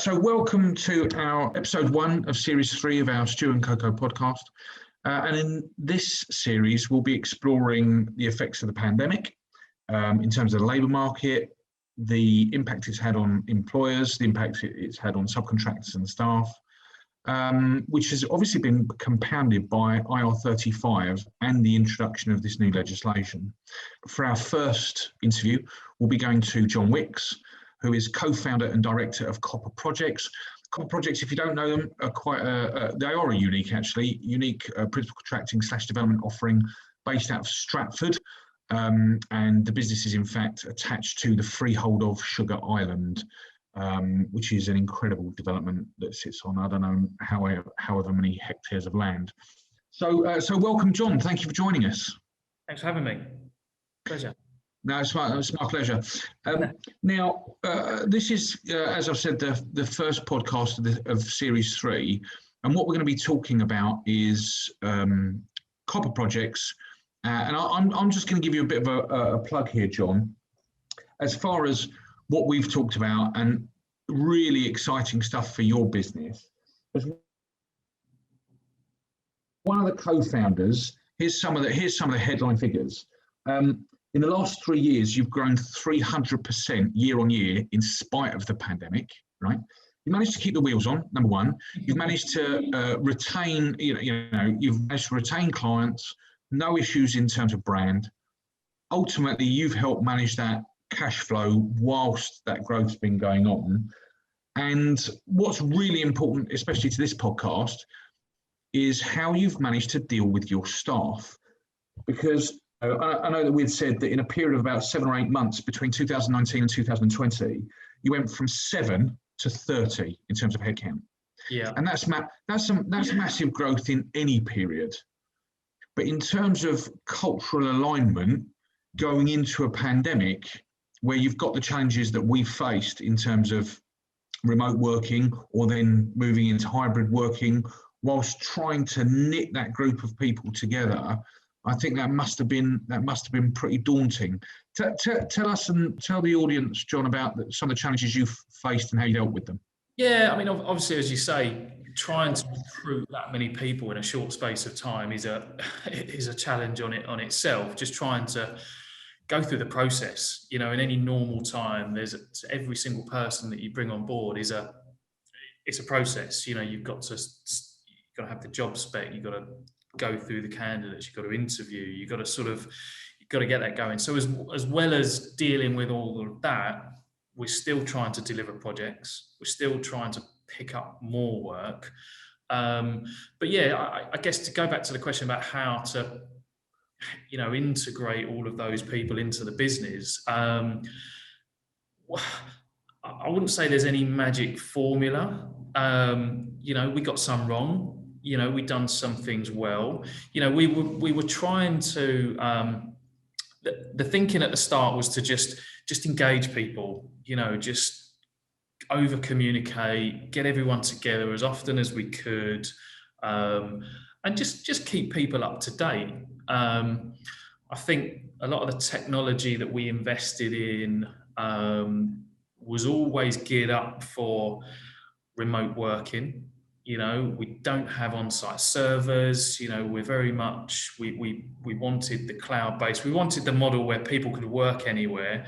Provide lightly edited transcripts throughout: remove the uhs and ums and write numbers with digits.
So welcome to our episode 1 of series 3 of our Stew and Cocoa podcast. And in this series, we'll be exploring the effects of the pandemic in terms of the labour market, the impact it's had on employers, the impact it's had on subcontractors and staff, which has obviously been compounded by IR35 and the introduction of this new legislation. For our first interview, we'll be going to John Wicks, who is co-founder and director of Copper Projects. Copper Projects, if you don't know them, are quite they are a unique principal contracting / development offering based out of Stratford, and the business is in fact attached to the freehold of Sugar Island, which is an incredible development that sits on, I don't know, however many hectares of land. So welcome, John. Thank you for joining us. Thanks for having me. Pleasure. No, it's my pleasure. Now, this is, as I've said, the first podcast of Series 3, and what we're going to be talking about is Copper Projects. And I'm just going to give you a bit of a plug here, John, as far as what we've talked about and really exciting stuff for your business. As one of the co-founders, here's some of the headline figures. In the last 3 years, you've grown 300% year on year in spite of the pandemic, right? You managed to keep the wheels on, number one. You've managed to retain, you've managed to retain clients, no issues in terms of brand. Ultimately, you've helped manage that cash flow whilst that growth's been going on. And what's really important, especially to this podcast, is how you've managed to deal with your staff. Because I know that we'd said that in a period of about 7 or 8 months between 2019 and 2020, you went from 7 to 30 in terms of headcount. Yeah, and that's massive growth in any period. But in terms of cultural alignment, going into a pandemic where you've got the challenges that we've faced in terms of remote working or then moving into hybrid working, whilst trying to knit that group of people together, I think that must have been pretty daunting. Tell us and tell the audience, John, about some of the challenges you've faced and how you dealt with them. Yeah, I mean, obviously, as you say, trying to recruit that many people in a short space of time is a challenge on itself. Just trying to go through the process. In any normal time, every single person that you bring on board it's a process. You've got to have the job spec. You've got to go through the candidates, you've got to interview, you've got to get that going. So as well as dealing with all of that, we're still trying to deliver projects, we're still trying to pick up more work. But yeah, I guess to go back to the question about how to integrate all of those people into the business, I wouldn't say there's any magic formula. We got some wrong. We've done some things well. We were trying to, the thinking at the start was to just engage people, just over communicate, get everyone together as often as we could, and just keep people up to date. I think a lot of the technology that we invested in was always geared up for remote working. We don't have on-site servers. We're very much, we wanted the cloud-based. We wanted the model where people could work anywhere.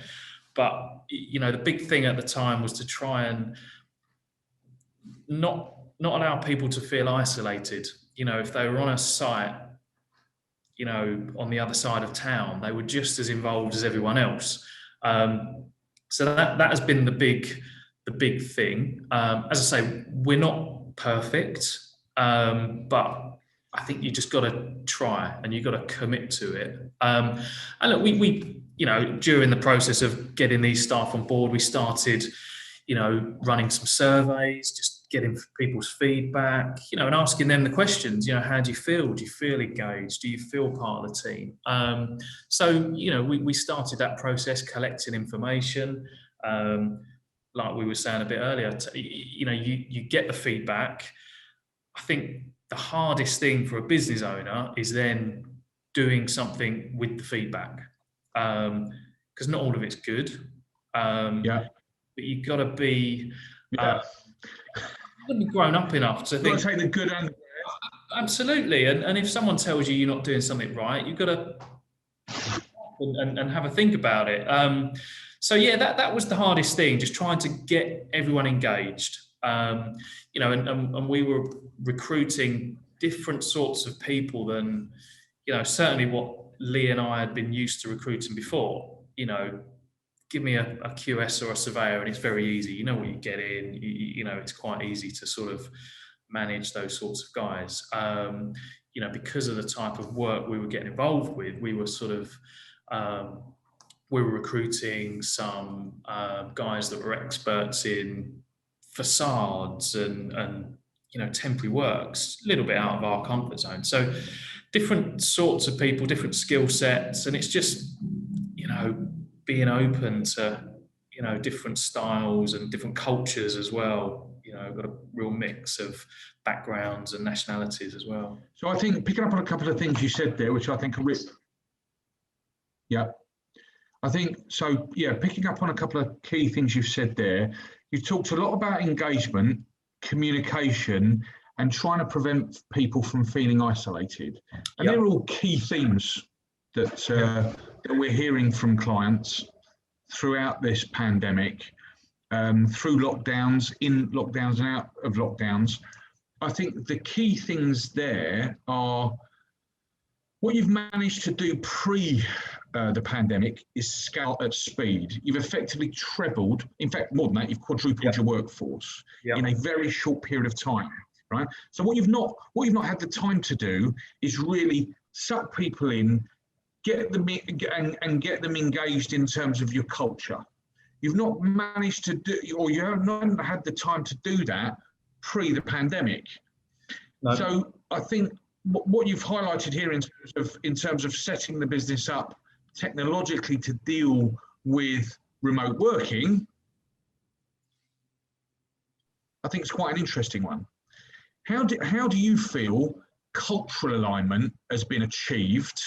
But, the big thing at the time was to try and not allow people to feel isolated. If they were on a site, on the other side of town, they were just as involved as everyone else. So that has been the big thing. As I say, we're not perfect, but I think you just got to try and you got to commit to it. And look, we during the process of getting these staff on board, we started, running some surveys, just getting people's feedback, and asking them the questions. How do you feel? Do you feel engaged? Do you feel part of the team? So we started that process, collecting information. Like we were saying a bit earlier, you get the feedback. I think the hardest thing for a business owner is then doing something with the feedback, because not all of it's good. But you've got to be You've grown up enough to think. Take the good and Absolutely, and if someone tells you you're not doing something right, you've got to and have a think about it. So yeah, that was the hardest thing, just trying to get everyone engaged. You know, and we were recruiting different sorts of people than, you know, certainly what Lee and I had been used to recruiting before. You know, give me a QS or a surveyor and it's very easy. You know what you get in, you know, it's quite easy to sort of manage those sorts of guys. You know, because of the type of work we were getting involved with, we were sort of, we were recruiting some guys that were experts in facades and you know, temporary works, a little bit out of our comfort zone. So different sorts of people, different skill sets, and it's just, you know, being open to, you know, different styles and different cultures as well. You know, got a real mix of backgrounds and nationalities as well. So I think picking up on a couple of things you said there, which I think are I think so. Yeah, picking up on a couple of key things you've said there. You've talked a lot about engagement, communication, and trying to prevent people from feeling isolated. And they're all key themes that that we're hearing from clients throughout this pandemic, through lockdowns, in lockdowns and out of lockdowns. I think the key things there are what you've managed to do pre the pandemic is scale at speed. You've effectively trebled, in fact, more than that, you've quadrupled your workforce in a very short period of time, right? So what you've not had the time to do is really suck people in, get them and get them engaged in terms of your culture. You've not managed to do, or you haven't had the time to do that pre the pandemic. No. So I think what you've highlighted here in terms of setting the business up technologically to deal with remote working, I think it's quite an interesting one. How do you feel cultural alignment has been achieved?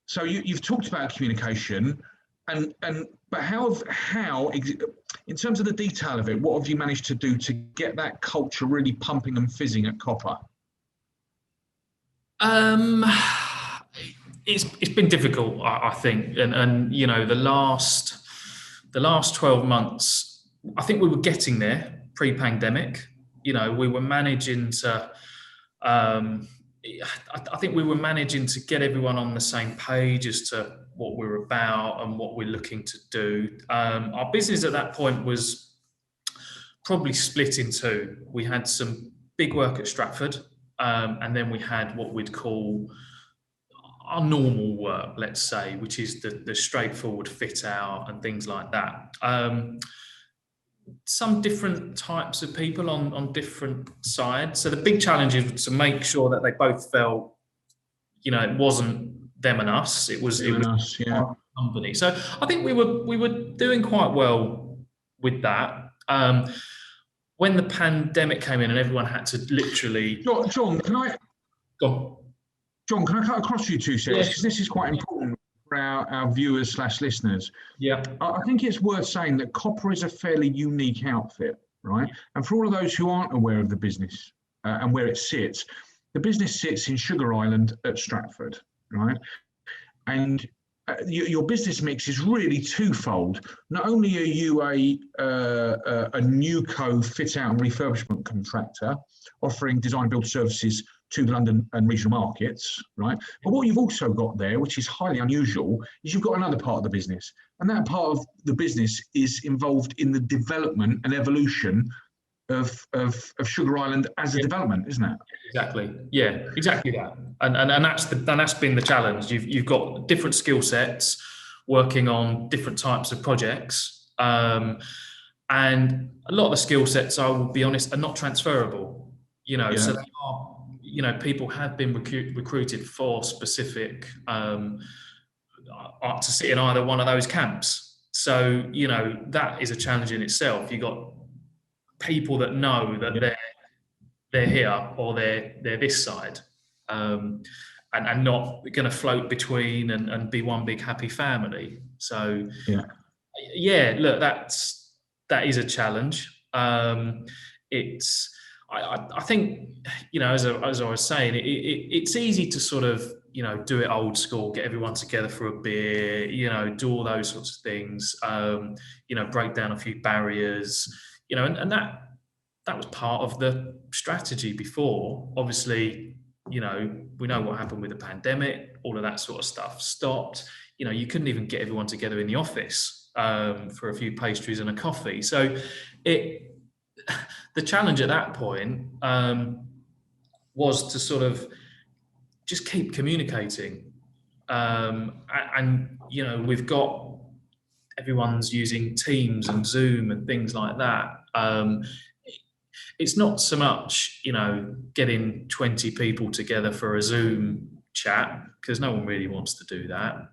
So you've talked about communication, but how in terms of the detail of it, what have you managed to do to get that culture really pumping and fizzing at Copper? It's been difficult, I think, and you know, the last 12 months, I think we were getting there pre-pandemic. You know, we were managing to, I think we were managing to get everyone on the same page as to what we're about and what we're looking to do. Our business at that point was probably split in two. We had some big work at Stratford, and then we had what we'd call our normal work, let's say, which is the straightforward fit out and things like that. Some different types of people on different sides. So the big challenge is to make sure that they both felt, you know, it wasn't them and us. It was us, our company. So I think we were doing quite well with that. When the pandemic came in and everyone had to literally... John, can I... Go on. John, can I cut across you 2 seconds? Because this is quite important for our viewers / listeners. Yeah. I think it's worth saying that Copper is a fairly unique outfit, right? And for all of those who aren't aware of the business and where it sits, the business sits in Sugar Island at Stratford, right? And your business mix is really twofold. Not only are you a NewCo fit out and refurbishment contractor offering design build services to the London and regional markets, right? But what you've also got there, which is highly unusual, is you've got another part of the business. And that part of the business is involved in the development and evolution of Sugar Island as a development, isn't it? Exactly. Yeah, exactly that. And that's been the challenge. You've got different skill sets working on different types of projects. And a lot of the skill sets, I will be honest, are not transferable. You know, so they are, you know, people have been recruited for specific to sit in either one of those camps. So, you know, that is a challenge in itself. You've got people that know that they're here or they're this side, and not going to float between and be one big happy family. So, look, that is a challenge. It's I think, as I was saying, it's easy to sort of, do it old school, get everyone together for a beer, do all those sorts of things, break down a few barriers, and that was part of the strategy before. Obviously, we know what happened with the pandemic, all of that sort of stuff stopped. You couldn't even get everyone together in the office for a few pastries and a coffee. So the challenge at that point was to sort of just keep communicating. And we've got everyone's using Teams and Zoom and things like that. It's not so much, getting 20 people together for a Zoom chat, because no one really wants to do that.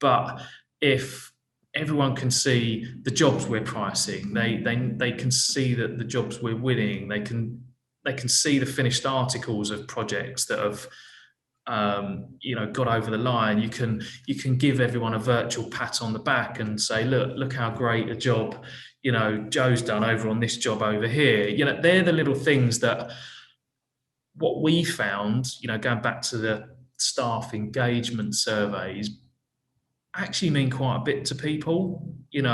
But if everyone can see the jobs we're pricing, they can see that the jobs we're winning, they can see the finished articles of projects that have got over the line. You can give everyone a virtual pat on the back and say, look how great a job Joe's done over on this job over here. They're the little things that what we found, going back to the staff engagement surveys, actually mean quite a bit to people. And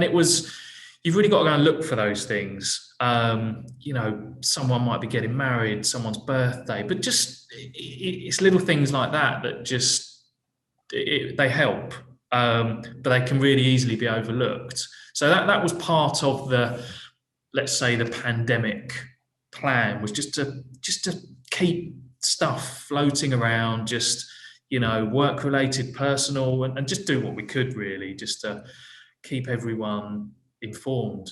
it was, you've really got to go and look for those things. Someone might be getting married, someone's birthday, but it's little things like that just they help, but they can really easily be overlooked. So that was part of the, let's say, the pandemic plan, was just to keep stuff floating around, just work related, personal, and just do what we could, really, just to keep everyone informed.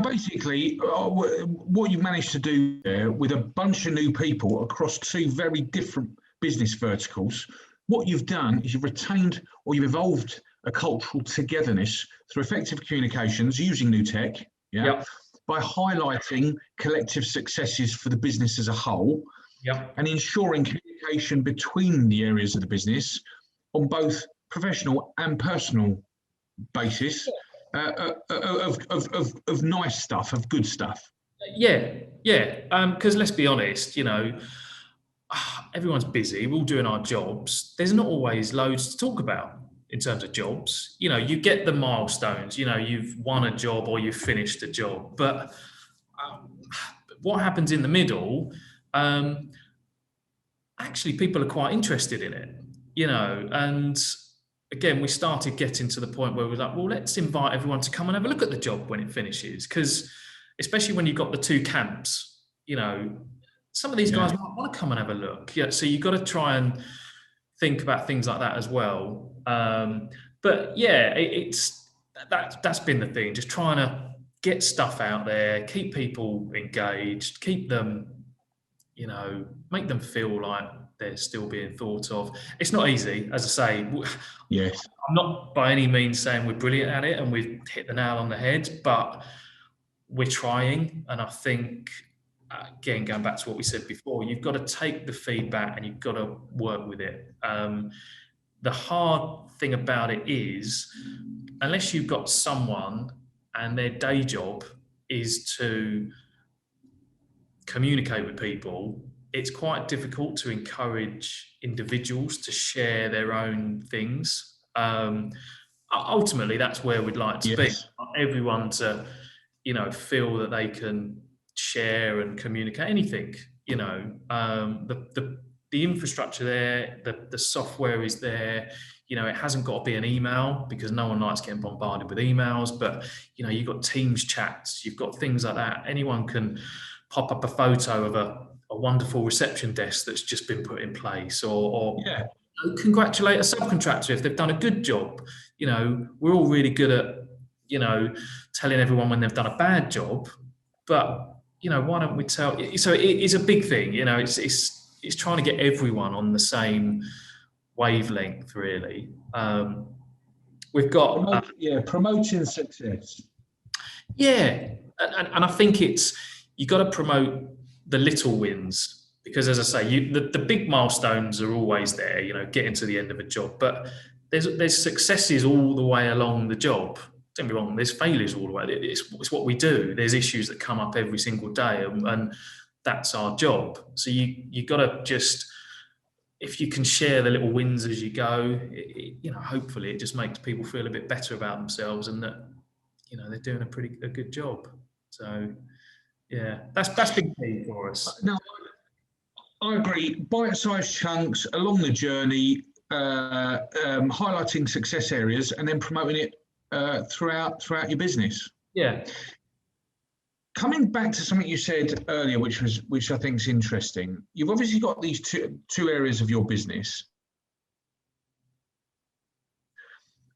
Basically, what you've managed to do there with a bunch of new people across two very different business verticals, what you've done is you've retained, or you've evolved, a cultural togetherness through effective communications using new tech, Yep. by highlighting collective successes for the business as a whole, Yep. and ensuring communication between the areas of the business on both professional and personal basis, of nice stuff, of good stuff. Yeah. Because let's be honest, everyone's busy. We're all doing our jobs. There's not always loads to talk about in terms of jobs. You get the milestones. You've won a job or you've finished a job, but what happens in the middle? Actually, people are quite interested in it. And again, we started getting to the point where we're like, well, let's invite everyone to come and have a look at the job when it finishes, because especially when you've got the two camps, some of these guys might want to come and have a look. So you've got to try and think about things like that as well. But yeah, that's been the thing, just trying to get stuff out there, keep people engaged, keep them, make them feel like they're still being thought of. It's not easy, as I say. Yes. I'm not by any means saying we're brilliant at it and we've hit the nail on the head, but we're trying. And I think, again, going back to what we said before, you've got to take the feedback and you've got to work with it. The hard thing about it is, unless you've got someone and their day job is to communicate with people, it's quite difficult to encourage individuals to share their own things. Ultimately, that's where we'd like to be. Everyone to, feel that they can share and communicate anything. The infrastructure there, the software is there. It hasn't got to be an email, because no one likes getting bombarded with emails. But you've got Teams chats, you've got things like that. Anyone can pop up a photo of a wonderful reception desk that's just been put in place, or congratulate a subcontractor if they've done a good job. We're all really good at telling everyone when they've done a bad job, but why don't we tell? So it's a big thing. It's trying to get everyone on the same wavelength, really. We've got promoting success. And I think you got to promote the little wins, because, as I say, the big milestones are always there. Getting to the end of a job, but there's successes all the way along the job. don't get me wrong, there's failures all the way. It's what we do. There's issues that come up every single day, and that's our job. So you got to just, if you can share the little wins as you go, hopefully it just makes people feel a bit better about themselves, and that they're doing a good job. So yeah, that's big key for us. No, I agree. Bite-sized chunks along the journey, highlighting success areas, and then promoting it throughout your business. Yeah. Coming back to something you said earlier, which I think is interesting. You've obviously got these two areas of your business.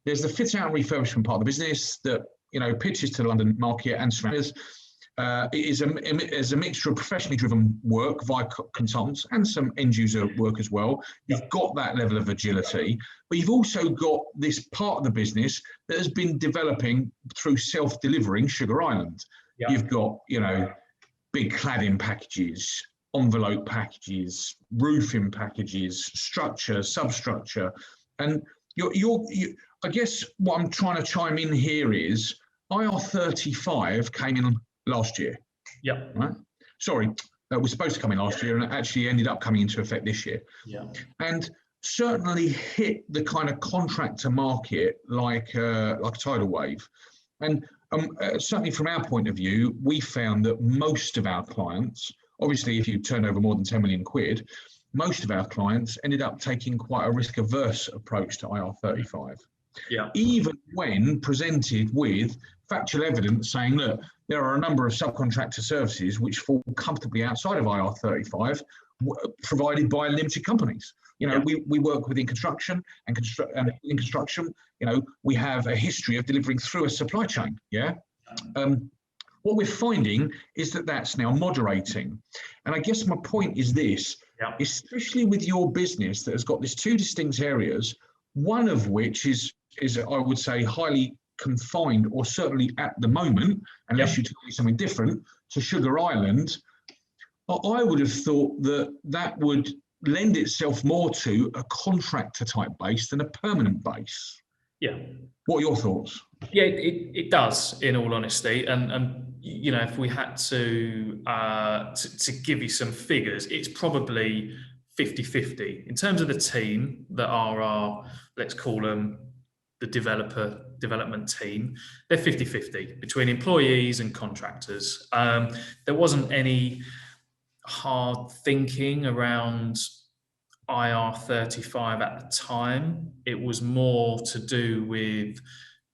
There's the fit out and refurbishment part of the business that pitches to the London market and surroundings. It is a mixture of professionally driven work via consultants and some end user work as well. You've got that level of agility, but you've also got this part of the business that has been developing through self-delivering Sugar Island. Yeah. You've got, big cladding packages, envelope packages, roofing packages, structure, substructure. And I guess what I'm trying to chime in here is IR35 came in last year. Yeah. Right? Sorry, it was supposed to come in last year, and it actually ended up coming into effect this year. Yeah. And certainly hit the kind of contractor market like a tidal wave. And certainly from our point of view, we found that most of our clients, obviously if you turn over more than 10 million quid, most of our clients ended up taking quite a risk-averse approach to IR35. Yeah. Even when presented with factual evidence saying, look, there are a number of subcontractor services which fall comfortably outside of IR35 provided by limited companies. We work within construction and in construction, we have a history of delivering through a supply chain. Yeah. What we're finding is that that's now moderating. And I guess my point is this, especially with your business that has got these two distinct areas, one of which is I would say highly confined, or certainly at the moment, unless you tell me something different, to Sugar Island. I would have thought that would lend itself more to a contractor type base than a permanent base. Yeah. What are your thoughts? Yeah, it does, in all honesty. And if we had to give you some figures, it's probably 50-50. In terms of the team that are our, let's call them the development team, they're 50-50 between employees and contractors. There wasn't any hard thinking around IR35 at the time. It was more to do with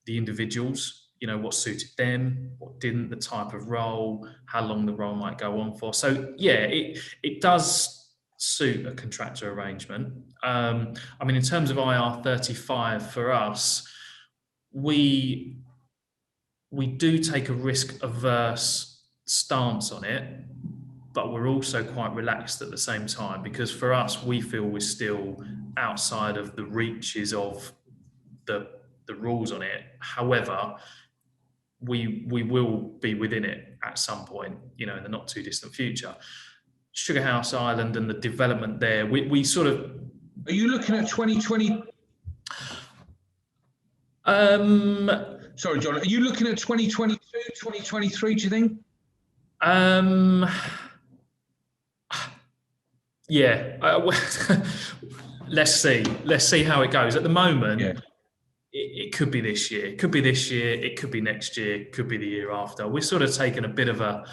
the individuals, what suited them, what didn't, the type of role, how long the role might go on for. So yeah, it does suit a contractor arrangement. In terms of IR35 for us, we do take a risk averse stance on it, but we're also quite relaxed at the same time, because for us, we feel we're still outside of the reaches of the rules on it. However, we will be within it at some point, in the not too distant future. Sugar House Island and the development there, we sort of... Are you looking at 2020? Sorry, John, are you looking at 2022, 2023, do you think? Yeah. Let's see how it goes. At the moment, it could be this year. It could be this year. It could be next year. It could be the year after. We're sort of taking a bit of a...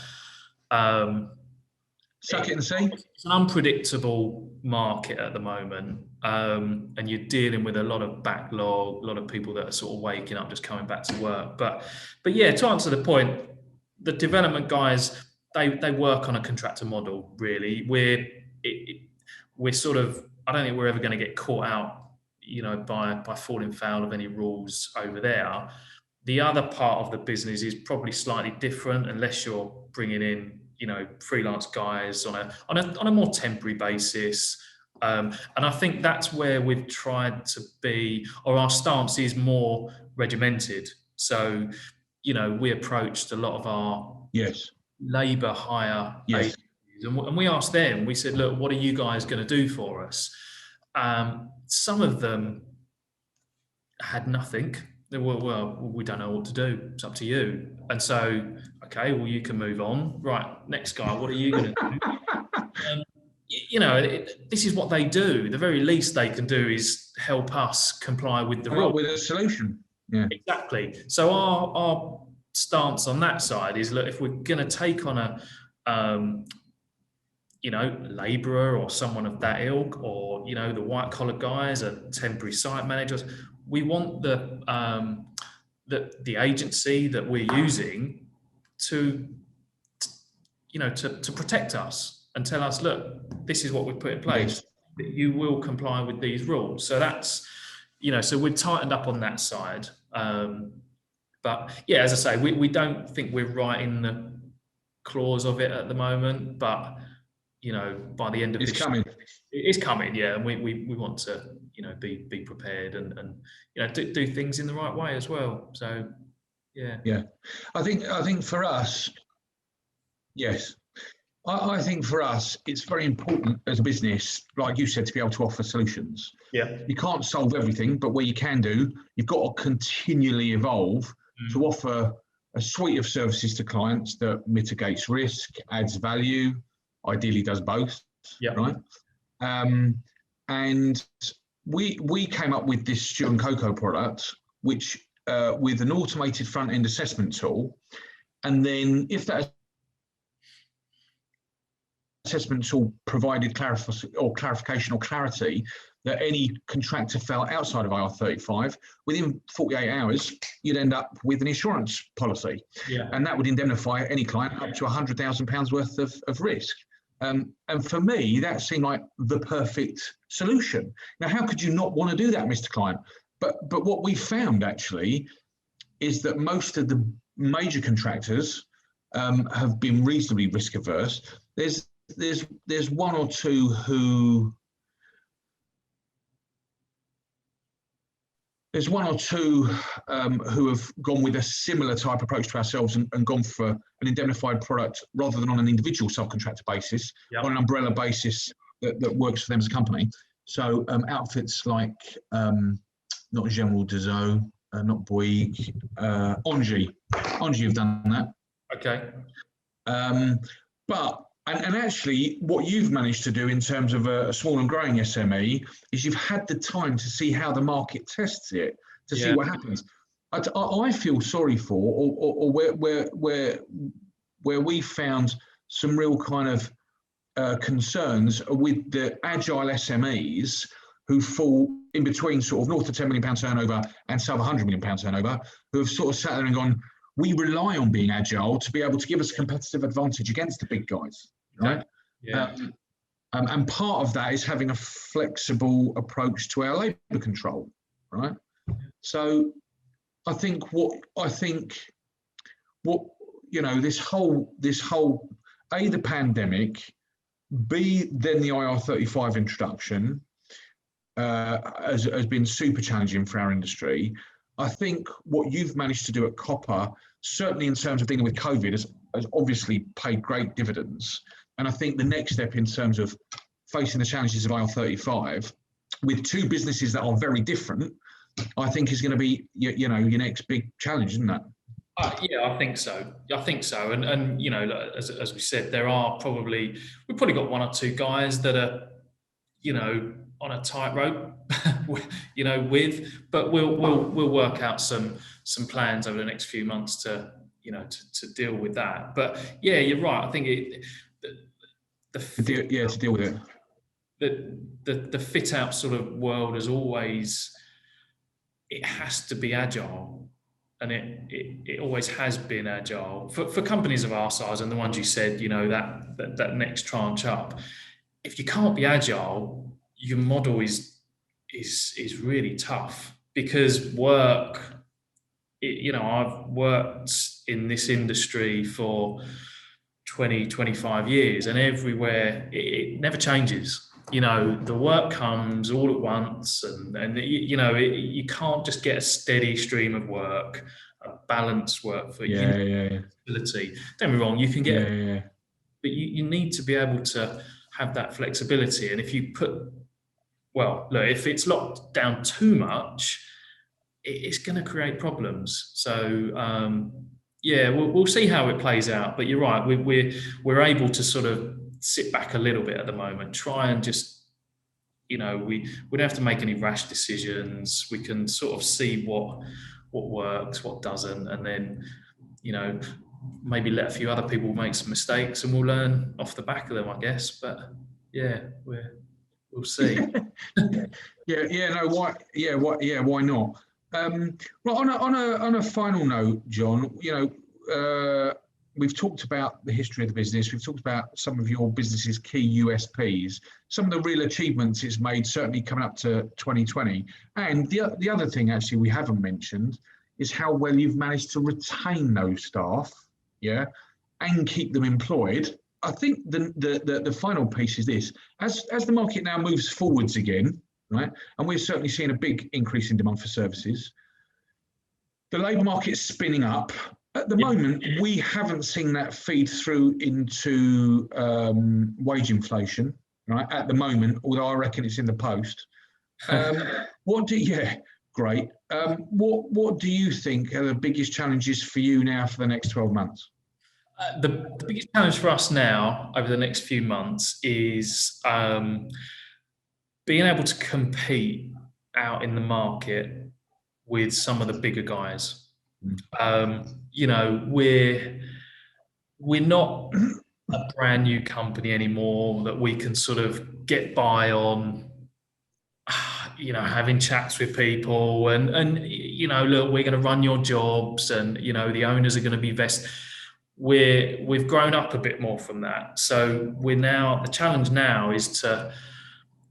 suck it and see. It's an unpredictable market at the moment, and you're dealing with a lot of backlog, a lot of people that are sort of waking up, just coming back to work. But yeah, to answer the point, the development guys, they work on a contractor model. Really, we're sort of, I don't think we're ever going to get caught out, by falling foul of any rules over there. The other part of the business is probably slightly different, unless you're bringing in, freelance guys on a more temporary basis. And I think that's where we've tried to be, or our stance is more regimented. So, we approached a lot of our labour hire agencies, and we asked them, we said, look, what are you guys going to do for us? Some of them had nothing. well, we don't know what to do. It's up to you. And so, okay, well, you can move on. Right, next guy, what are you going to do? This is what they do. The very least they can do is help us comply with the Come up rules. with a solution. Yeah. Exactly. So our stance on that side is, look, if we're going to take on a labourer or someone of that ilk, or the white collar guys, a temporary site managers, we want the agency that we're using to protect us and tell us, look, this is what we've put in place. Yes. That you will comply with these rules. So that's so we've tightened up on that side. But yeah, as I say, we don't think we're right in the clause of it at the moment, but by the end of It's this coming. It's coming, yeah, and we want to be prepared and do things in the right way as well. So yeah. I think for us, yes. I think for us, it's very important as a business, like you said, to be able to offer solutions. Yeah. You can't solve everything, but where you can do, you've got to continually evolve to offer a suite of services to clients that mitigates risk, adds value, ideally does both, right? And we came up with this Stew and Cocoa product, which with an automated front-end assessment tool, and then if that assessment tool provided clarification or clarity that any contractor fell outside of IR35, within 48 hours, you'd end up with an insurance policy. Yeah. And that would indemnify any client up to £100,000 worth of risk. And for me, that seemed like the perfect solution. Now, how could you not want to do that, Mr. Client? But what we found actually is that most of the major contractors have been reasonably risk averse. There's one or two who have gone with a similar type approach to ourselves and gone for an indemnified product rather than on an individual subcontractor basis, on an umbrella basis that works for them as a company. So outfits like not General Dezo, not Bouygues, Engie have done that. Okay. And actually, what you've managed to do in terms of a small and growing SME is you've had the time to see how the market tests it, to see what happens. I feel sorry for, or where we found some real kind of concerns with the agile SMEs who fall in between sort of north of £10 million turnover and sub £100 million turnover, who have sort of sat there and gone, we rely on being agile to be able to give us a competitive advantage against the big guys, right? Yeah. And part of that is having a flexible approach to our labour control, right? So I think this whole A, the pandemic, B, then the IR35 introduction has been super challenging for our industry. I think what you've managed to do at Copper, certainly in terms of dealing with COVID, has obviously paid great dividends. And I think the next step in terms of facing the challenges of IR35 with two businesses that are very different, I think is going to be your next big challenge, isn't it? Yeah, I think so. And as we said, we've probably got one or two guys that are, on a tightrope, but we'll work out some plans over the next few months to deal with that. But yeah, you're right. I think to deal with it. The fit out sort of world has always, it has to be agile, and it always has been agile for companies of our size and the ones you said, that next tranche up. If you can't be agile, your model is really tough, because I've worked in this industry for 20, 25 years, and everywhere it never changes. The work comes all at once, and you can't just get a steady stream of work, a balanced work for stability. Don't be wrong, you can get but you need to be able to have that flexibility. And if you if it's locked down too much, it's going to create problems. So yeah, we'll see how it plays out. But you're right, we're able to sort of sit back a little bit at the moment, try and just, we don't have to make any rash decisions. We can sort of see what works, what doesn't, and then maybe let a few other people make some mistakes, and we'll learn off the back of them, I guess. But yeah, we'll see. Why not? Well, on a final note, John, we've talked about the history of the business. We've talked about some of your business's key USPs, some of the real achievements it's made, certainly coming up to 2020. And the other thing, actually, we haven't mentioned is how well you've managed to retain those staff, and keep them employed. I think the final piece is this: as the market now moves forwards again, right, and we're certainly seeing a big increase in demand for services. The labour market's spinning up. At the moment, we haven't seen that feed through into wage inflation, right? At the moment, although I reckon it's in the post. What do you think are the biggest challenges for you now for the next 12 months? The biggest challenge for us now over the next few months is being able to compete out in the market with some of the bigger guys. We're not a brand new company anymore that we can sort of get by on, having chats with people and look, we're going to run your jobs, and the owners are going to be vested. We've grown up a bit more from that. So the challenge now is to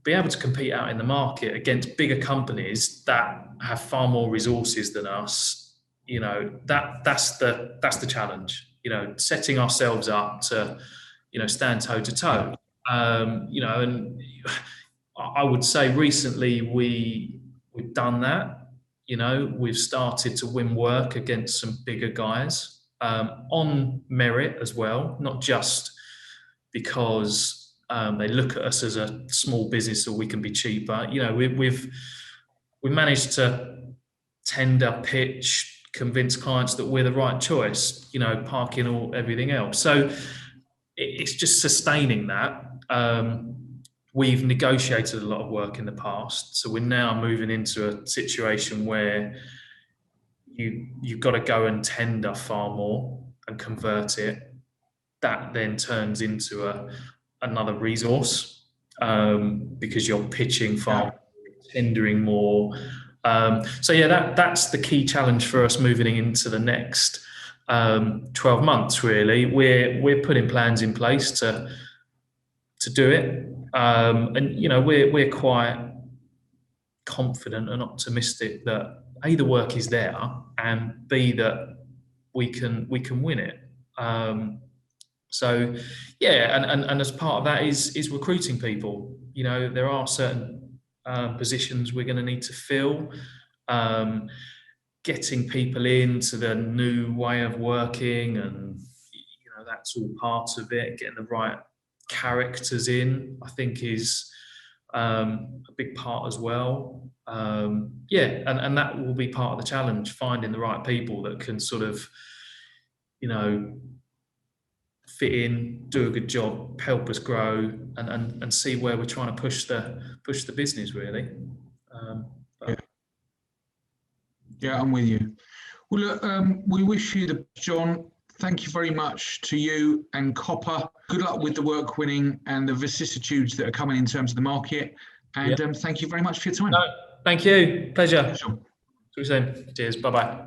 be able to compete out in the market against bigger companies that have far more resources than us. That's the challenge. Setting ourselves up to stand toe to toe. And I would say recently we've done that. We've started to win work against some bigger guys on merit as well, not just because they look at us as a small business so we can be cheaper. We've managed to tender, pitch, convince clients that we're the right choice, parking everything else. So it's just sustaining that. We've negotiated a lot of work in the past, so we're now moving into a situation where you've got to go and tender far more and convert it. That then turns into another resource because you're pitching far more, tendering more. That's the key challenge for us moving into the next 12 months. Really, we're putting plans in place to do it, and we're quite confident and optimistic that A, the work is there, and B, that we can win it. And as part of that is recruiting people. There are certain positions we're going to need to fill. Getting people into the new way of working, and that's all part of it. Getting the right characters in, I think, is a big part as well. And that will be part of the challenge, finding the right people that can sort of fit in, do a good job, help us grow, and see where we're trying to push the business, really. I'm with you. Well, look, we wish you the best, John. Thank you very much to you and Copper. Good luck with the work winning and the vicissitudes that are coming in terms of the market. And thank you very much for your time. No, thank you. Pleasure. Sure. See you soon. Cheers. Bye-bye.